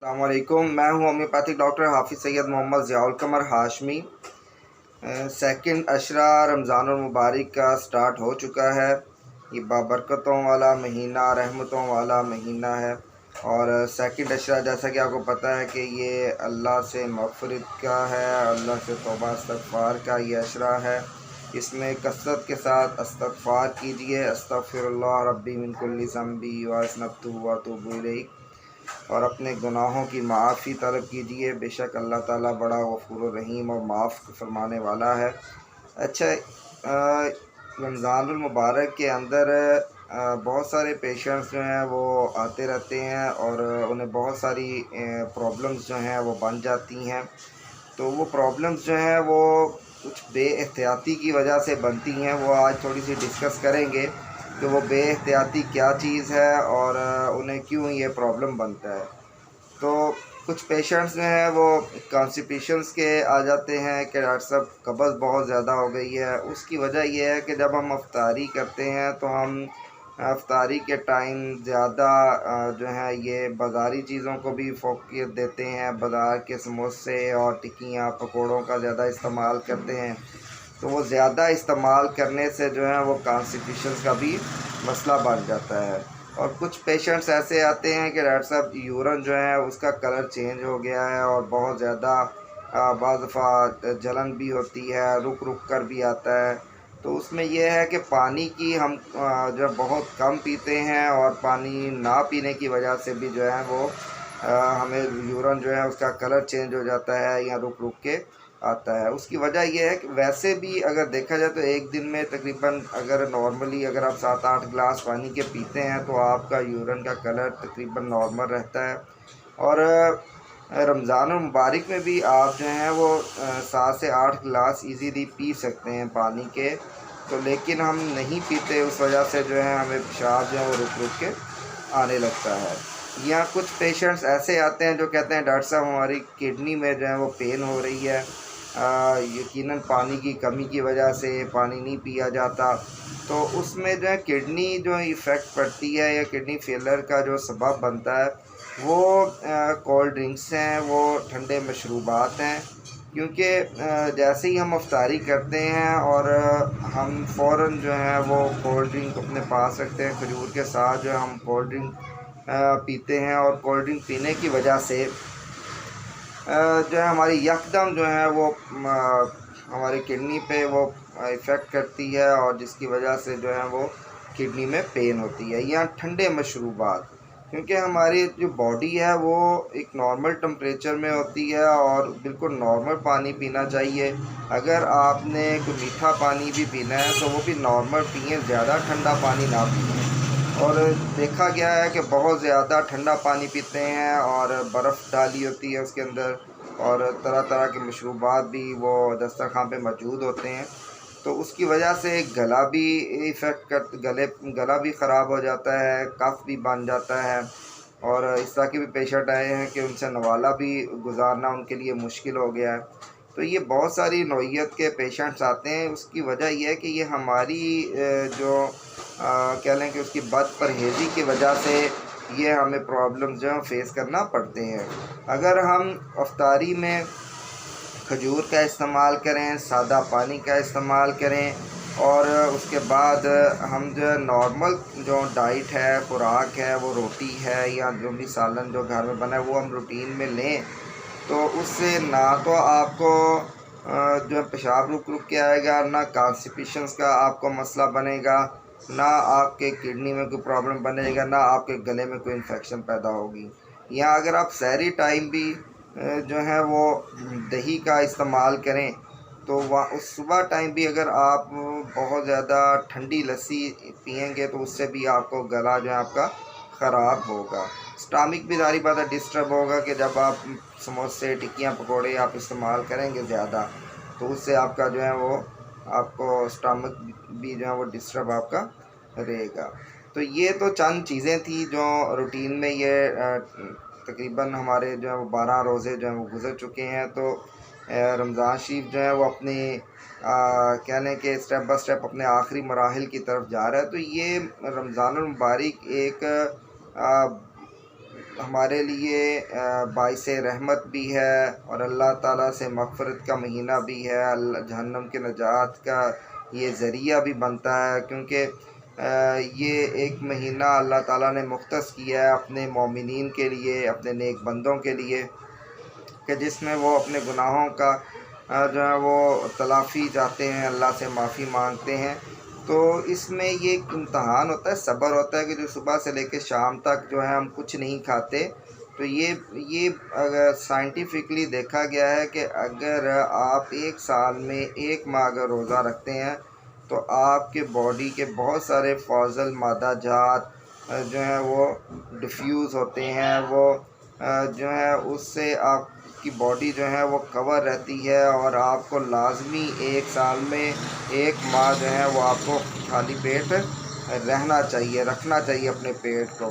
السلام علیکم، میں ہوں ہومیوپیتھک ڈاکٹر حافظ سید محمد ضیاء القمر ہاشمی۔ سیکنڈ عشرہ رمضان المبارک کا سٹارٹ ہو چکا ہے۔ یہ بابرکتوں والا مہینہ، رحمتوں والا مہینہ ہے، اور سیکنڈ عشرہ جیسا کہ آپ کو پتہ ہے کہ یہ اللہ سے مغفرت کا ہے، اللہ سے توبہ استغفار کا یہ عشرہ ہے۔ اس میں کثرت کے ساتھ استغفار کیجیے، استغفر اللہ ربی من کل ذنبی واذنبتہ واتوب الیہ، اور اپنے گناہوں کی معافی طلب کیجیے۔ بے شک اللہ تعالیٰ بڑا غفور الرحیم اور معاف فرمانے والا ہے۔ اچھا، رمضان المبارک کے اندر بہت سارے پیشنٹس جو ہیں وہ آتے رہتے ہیں، اور انہیں بہت ساری پرابلمس جو ہیں وہ بن جاتی ہیں۔ تو وہ پرابلمس جو ہیں وہ کچھ بے احتیاطی کی وجہ سے بنتی ہیں، وہ آج تھوڑی سی ڈسکس کریں گے کہ وہ بے احتیاطی کیا چیز ہے اور انہیں کیوں یہ پرابلم بنتا ہے۔ تو کچھ پیشنٹس جو ہیں وہ کانسٹیپیشنس کے آ جاتے ہیں کہ ڈاکٹر صاحب قبض بہت زیادہ ہو گئی ہے۔ اس کی وجہ یہ ہے کہ جب ہم افطاری کرتے ہیں تو ہم افطاری کے ٹائم زیادہ جو ہے یہ بازاری چیزوں کو بھی فوقیت دیتے ہیں، بازار کے سموسے اور ٹکیاں پکوڑوں کا زیادہ استعمال کرتے ہیں۔ تو وہ زیادہ استعمال کرنے سے جو ہے وہ کانسٹیپیشنس کا بھی مسئلہ بن جاتا ہے۔ اور کچھ پیشنٹس ایسے آتے ہیں کہ ڈاکٹر صاحب یورن جو ہے اس کا کلر چینج ہو گیا ہے، اور بہت زیادہ بعض دفعہ جلن بھی ہوتی ہے، رک رک کر بھی آتا ہے۔ تو اس میں یہ ہے کہ پانی کی ہم جو بہت کم پیتے ہیں، اور پانی نہ پینے کی وجہ سے بھی جو ہے وہ ہمیں یورن جو ہے اس کا کلر چینج ہو جاتا ہے یا رک رک کے آتا ہے۔ اس کی وجہ یہ ہے کہ ویسے بھی اگر دیکھا جائے تو ایک دن میں تقریباً اگر نارملی اگر آپ 7-8 گلاس پانی کے پیتے ہیں تو آپ کا یورن کا کلر تقریباً نارمل رہتا ہے۔ اور رمضان المبارک میں بھی آپ جو ہیں وہ 7 سے 8 گلاس ایزیلی پی سکتے ہیں پانی کے، تو لیکن ہم نہیں پیتے، اس وجہ سے جو ہے ہمیں پیشاب جو ہے وہ رک رک کے آنے لگتا ہے۔ یا کچھ پیشنٹس ایسے آتے ہیں جو کہتے ہیں ڈاکٹر صاحب ہماری کڈنی میں جو ہے وہ پین ہو رہی ہے، یقیناً پانی کی کمی کی وجہ سے پانی نہیں پیا جاتا۔ تو اس میں جو ہے کڈنی جو ایفیکٹ پڑتی ہے یا کڈنی فیلر کا جو سبب بنتا ہے وہ کولڈ ڈرنکس ہیں، وہ ٹھنڈے مشروبات ہیں۔ کیونکہ جیسے ہی ہم افطاری کرتے ہیں اور ہم فوراً جو ہے وہ کولڈ ڈرنک اپنے پاس رکھتے ہیں، کھجور کے ساتھ جو ہے ہم کولڈ ڈرنک پیتے ہیں، اور کولڈ ڈرنک پینے کی وجہ سے جو ہے ہماری یکدم جو ہے وہ ہماری کڈنی پہ وہ ایفیکٹ کرتی ہے، اور جس کی وجہ سے جو ہے وہ کڈنی میں پین ہوتی ہے۔ یا ٹھنڈے مشروبات، کیونکہ ہماری جو باڈی ہے وہ ایک نارمل ٹمپریچر میں ہوتی ہے، اور بالکل نارمل پانی پینا چاہیے۔ اگر آپ نے کوئی میٹھا پانی بھی پینا ہے تو وہ بھی نارمل پئیں، زیادہ ٹھنڈا پانی نہ پئیں۔ اور دیکھا گیا ہے کہ بہت زیادہ ٹھنڈا پانی پیتے ہیں اور برف ڈالی ہوتی ہے اس کے اندر، اور طرح طرح کے مشروبات بھی وہ دسترخوان پہ موجود ہوتے ہیں، تو اس کی وجہ سے گلا بھی گلا بھی خراب ہو جاتا ہے، کف بھی بن جاتا ہے، اور اس طرح کے بھی پیشنٹ آئے ہیں کہ ان سے نوالا بھی گزارنا ان کے لیے مشکل ہو گیا ہے۔ تو یہ بہت ساری نوعیت کے پیشنٹس آتے ہیں۔ اس کی وجہ یہ ہے کہ یہ ہماری جو کہہ لیں کہ اس کی بد پرہیزی کی وجہ سے یہ ہمیں پرابلمز جو ہیں فیس کرنا پڑتے ہیں۔ اگر ہم افطاری میں کھجور کا استعمال کریں، سادہ پانی کا استعمال کریں، اور اس کے بعد ہم جو نارمل جو ڈائٹ ہے، خوراک ہے، وہ روٹی ہے یا جو بھی سالن جو گھر میں بنا ہے وہ ہم روٹین میں لیں، تو اس سے نہ تو آپ کو جو پیشاب رک رک کے آئے گا، نہ کانسٹیپیشنس کا آپ کو مسئلہ بنے گا، نہ آپ کے کڈنی میں کوئی پرابلم بنے گا، نہ آپ کے گلے میں کوئی انفیکشن پیدا ہوگی۔ یا اگر آپ سحری ٹائم بھی جو ہے وہ دہی کا استعمال کریں، تو اس صبح ٹائم بھی اگر آپ بہت زیادہ ٹھنڈی لسی پئیں گے تو اس سے بھی آپ کو گلا جو ہے آپ کا خراب ہوگا۔ اسٹامک بھی ظاہری بات ہے ڈسٹرب ہوگا کہ جب آپ سموسے ٹکیاں پکوڑے آپ استعمال کریں گے زیادہ، تو اس سے آپ کا جو ہے وہ آپ کو اسٹامک بھی جو ہے وہ ڈسٹرب آپ کا رہے گا۔ تو یہ تو چند چیزیں تھیں جو روٹین میں یہ تقریباً ہمارے جو ہے وہ 12 روزے جو ہیں وہ گزر چکے ہیں۔ تو رمضان شریف جو ہے وہ اپنی کہہ لیں کہ اسٹیپ بائی اسٹیپ اپنے آخری مراحل کی طرف جا رہا ہے۔ تو یہ رمضان المبارک ایک ہمارے لیے باعث رحمت بھی ہے اور اللہ تعالیٰ سے مغفرت کا مہینہ بھی ہے، جہنم کے نجات کا یہ ذریعہ بھی بنتا ہے، کیونکہ یہ ایک مہینہ اللہ تعالیٰ نے مختص کیا ہے اپنے مومنین کے لیے، اپنے نیک بندوں کے لیے، کہ جس میں وہ اپنے گناہوں کا جو ہے وہ تلافی چاہتے ہیں، اللہ سے معافی مانگتے ہیں۔ تو اس میں یہ ایک امتحان ہوتا ہے، صبر ہوتا ہے کہ جو صبح سے لے کے شام تک جو ہے ہم کچھ نہیں کھاتے۔ تو یہ اگر سائنٹیفکلی دیکھا گیا ہے کہ اگر آپ ایک سال میں ایک ماہ اگر روزہ رکھتے ہیں تو آپ کے باڈی کے بہت سارے فاضل مادہ جات جو ہیں وہ ڈیفیوز ہوتے ہیں، وہ جو ہے اس سے آپ کی باڈی جو ہے وہ کور رہتی ہے، اور آپ کو لازمی ایک سال میں ایک ماہ جو ہے وہ آپ کو خالی پیٹ رہنا چاہیے، رکھنا چاہیے اپنے پیٹ کو۔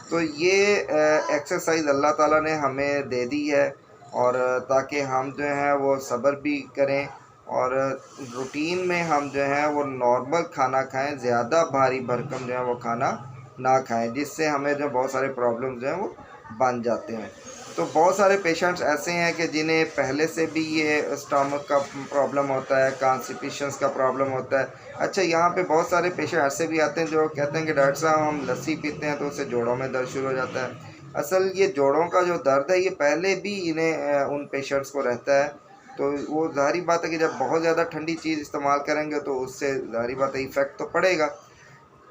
تو یہ ایکسرسائز اللہ تعالیٰ نے ہمیں دے دی ہے، اور تاکہ ہم جو ہیں وہ صبر بھی کریں اور روٹین میں ہم جو ہیں وہ نارمل کھانا کھائیں، زیادہ بھاری بھرکم جو ہے وہ کھانا نہ کھائیں، جس سے ہمیں جو بہت سارے پرابلمز جو ہیں وہ بن جاتے ہیں۔ تو بہت سارے پیشنٹس ایسے ہیں کہ جنہیں پہلے سے بھی یہ اسٹامک کا پرابلم ہوتا ہے، کانسٹیپیشنس کا پرابلم ہوتا ہے۔ اچھا، یہاں پہ بہت سارے پیشنٹ ایسے بھی آتے ہیں جو کہتے ہیں کہ ڈاکٹر صاحب ہم لسی پیتے ہیں تو اس سے جوڑوں میں درد شروع ہو جاتا ہے۔ اصل یہ جوڑوں کا جو درد ہے یہ پہلے بھی ان پیشنٹس کو رہتا ہے، تو وہ ظاہری بات ہے کہ جب بہت زیادہ ٹھنڈی چیز استعمال کریں گے تو اس سے ظاہری بات ہے ایفیکٹ تو پڑے گا۔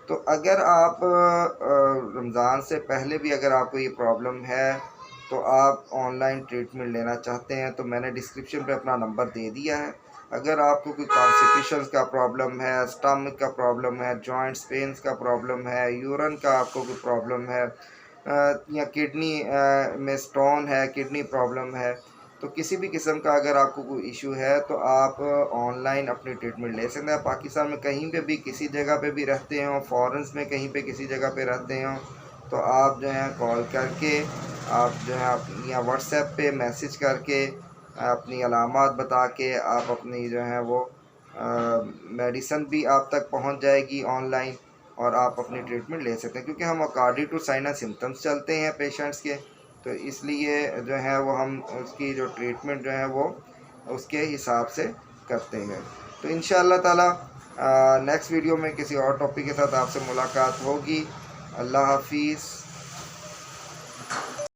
تو اگر آپ رمضان سے پہلے بھی اگر آپ کو یہ پرابلم ہے تو آپ آن لائن ٹریٹمنٹ لینا چاہتے ہیں تو میں نے ڈسکرپشن پہ اپنا نمبر دے دیا ہے۔ اگر آپ کو کوئی کانسٹیپیشنز کا پرابلم ہے، اسٹامک کا پرابلم ہے، جوائنٹس پینس کا پرابلم ہے، یورن کا آپ کو کوئی پرابلم ہے، یا کڈنی میں سٹون ہے، کڈنی پرابلم ہے، تو کسی بھی قسم کا اگر آپ کو کوئی ایشو ہے تو آپ آن لائن اپنی ٹریٹمنٹ لے سکتے ہیں۔ پاکستان میں کہیں پہ بھی کسی جگہ پہ بھی رہتے ہوں، فارنز میں کہیں پہ کسی جگہ پہ رہتے ہوں، تو آپ جو ہیں کال کر کے، آپ جو ہے یا واٹس ایپ پہ میسج کر کے اپنی علامات بتا کے آپ اپنی جو ہے وہ میڈیسن بھی آپ تک پہنچ جائے گی آن لائن، اور آپ اپنی ٹریٹمنٹ لے سکتے ہیں، کیونکہ ہم according to sign and symptoms چلتے ہیں پیشنٹس کے، تو اس لیے جو ہے وہ ہم اس کی جو ٹریٹمنٹ جو ہے وہ اس کے حساب سے کرتے ہیں۔ تو انشاءاللہ تعالی نیکسٹ ویڈیو میں کسی اور ٹاپک کے ساتھ آپ سے ملاقات ہوگی۔ اللہ حافظ۔